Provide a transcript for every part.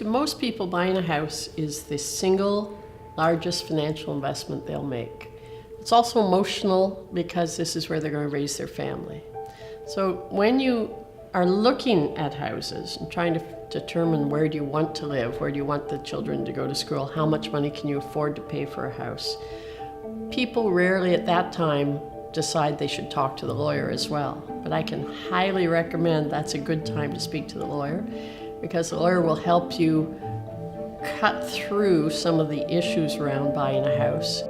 To most people, buying a house is the single largest financial investment they'll make. It's also emotional because this is where they're going to raise their family. So when you are looking at houses and trying to determine where do you want to live, where do you want the children to go to school, how much money can you afford to pay for a house, people rarely at that time decide they should talk to the lawyer as well. But I can highly recommend that's a good time to speak to the lawyer, because the lawyer will help you cut through some of the issues around buying a house.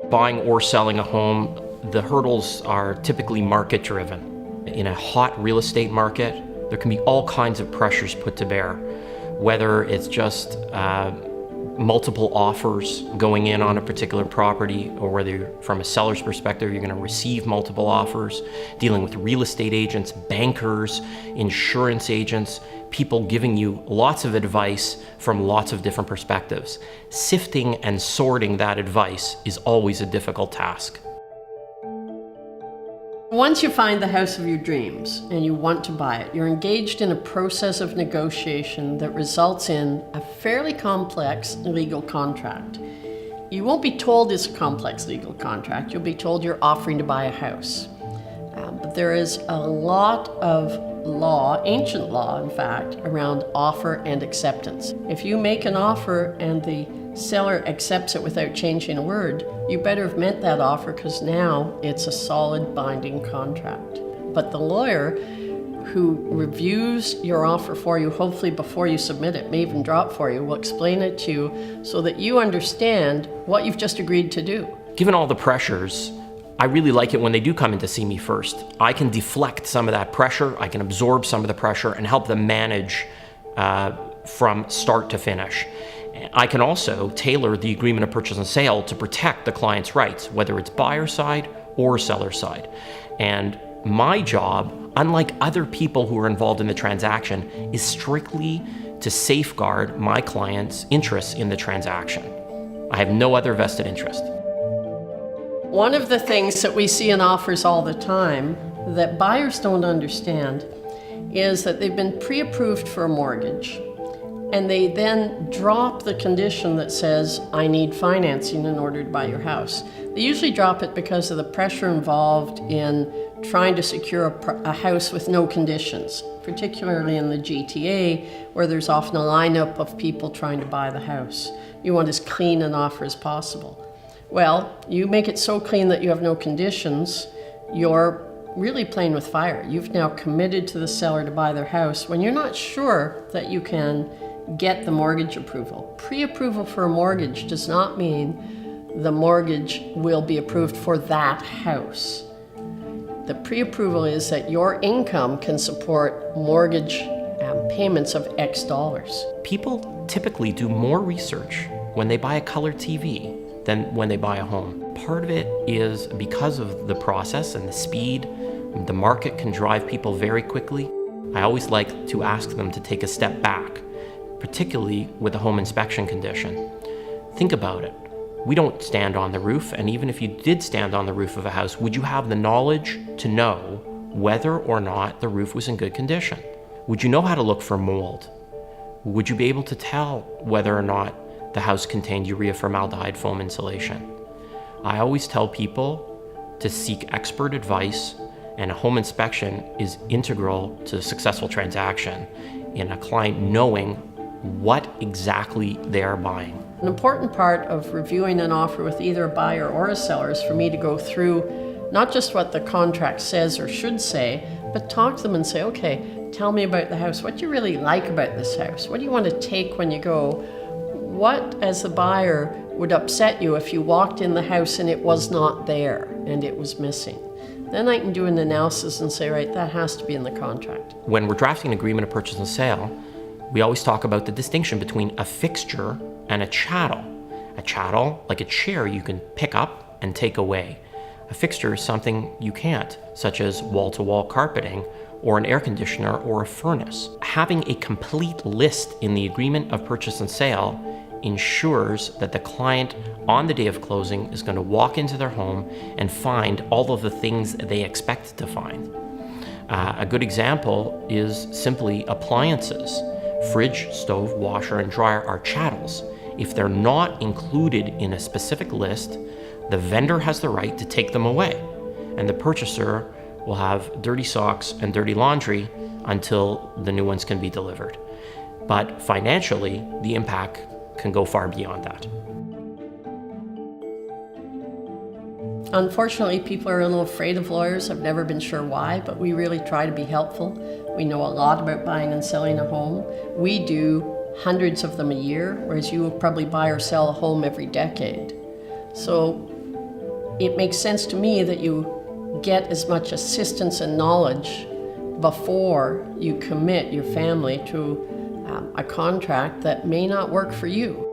Buying or selling a home, the hurdles are typically market driven. In a hot real estate market, there can be all kinds of pressures put to bear, whether it's just multiple offers going in on a particular property, or whether you're, from a seller's perspective, you're going to receive multiple offers, dealing with real estate agents, bankers, insurance agents, people giving you lots of advice from lots of different perspectives. Sifting and sorting that advice is always a difficult task. Once you find the house of your dreams and you want to buy it, you're engaged in a process of negotiation that results in a fairly complex legal contract. You won't be told it's a complex legal contract, you'll be told you're offering to buy a house. But there is a lot of law, ancient law in fact, around offer and acceptance. If you make an offer and the seller accepts it without changing a word, you better have meant that offer, because now it's a solid binding contract. But the lawyer who reviews your offer for you, hopefully before you submit it, may even draw it for you, will explain it to you so that you understand what you've just agreed to do. Given all the pressures, I really like it when they do come in to see me first. I can deflect some of that pressure, I can absorb some of the pressure and help them manage from start to finish. I can also tailor the agreement of purchase and sale to protect the client's rights, whether it's buyer side or seller side. And my job, unlike other people who are involved in the transaction, is strictly to safeguard my client's interests in the transaction. I have no other vested interest. One of the things that we see in offers all the time that buyers don't understand is that they've been pre-approved for a mortgage, and they then drop the condition that says, I need financing in order to buy your house. They usually drop it because of the pressure involved in trying to secure a house with no conditions, particularly in the GTA, where there's often a lineup of people trying to buy the house. You want as clean an offer as possible. Well, you make it so clean that you have no conditions, you're really playing with fire. You've now committed to the seller to buy their house when you're not sure that you can get the mortgage approval. Pre-approval for a mortgage does not mean the mortgage will be approved for that house. The pre-approval is that your income can support mortgage payments of X dollars. People typically do more research when they buy a color TV than when they buy a home. Part of it is because of the process and the speed. The market can drive people very quickly. I always like to ask them to take a step back, particularly with a home inspection condition. Think about it. We don't stand on the roof, and even if you did stand on the roof of a house, would you have the knowledge to know whether or not the roof was in good condition? Would you know how to look for mold? Would you be able to tell whether or not the house contained urea formaldehyde foam insulation? I always tell people to seek expert advice, and a home inspection is integral to a successful transaction in a client knowing what exactly they are buying. An important part of reviewing an offer with either a buyer or a seller is for me to go through not just what the contract says or should say, but talk to them and say, okay, tell me about the house. What do you really like about this house? What do you want to take when you go? What, as the buyer, would upset you if you walked in the house and it was not there and it was missing? Then I can do an analysis and say, right, that has to be in the contract. When we're drafting an agreement of purchase and sale, we always talk about the distinction between a fixture and a chattel. A chattel, like a chair, you can pick up and take away. A fixture is something you can't, such as wall-to-wall carpeting or an air conditioner or a furnace. Having a complete list in the agreement of purchase and sale ensures that the client on the day of closing is going to walk into their home and find all of the things they expect to find. A good example is simply appliances. Fridge, stove, washer, and dryer are chattels. If they're not included in a specific list, the vendor has the right to take them away, and the purchaser will have dirty socks and dirty laundry until the new ones can be delivered. But financially, the impact can go far beyond that. Unfortunately, people are a little afraid of lawyers. I've never been sure why, but we really try to be helpful. We know a lot about buying and selling a home. We do hundreds of them a year, whereas you will probably buy or sell a home every decade. So it makes sense to me that you get as much assistance and knowledge before you commit your family to a contract that may not work for you.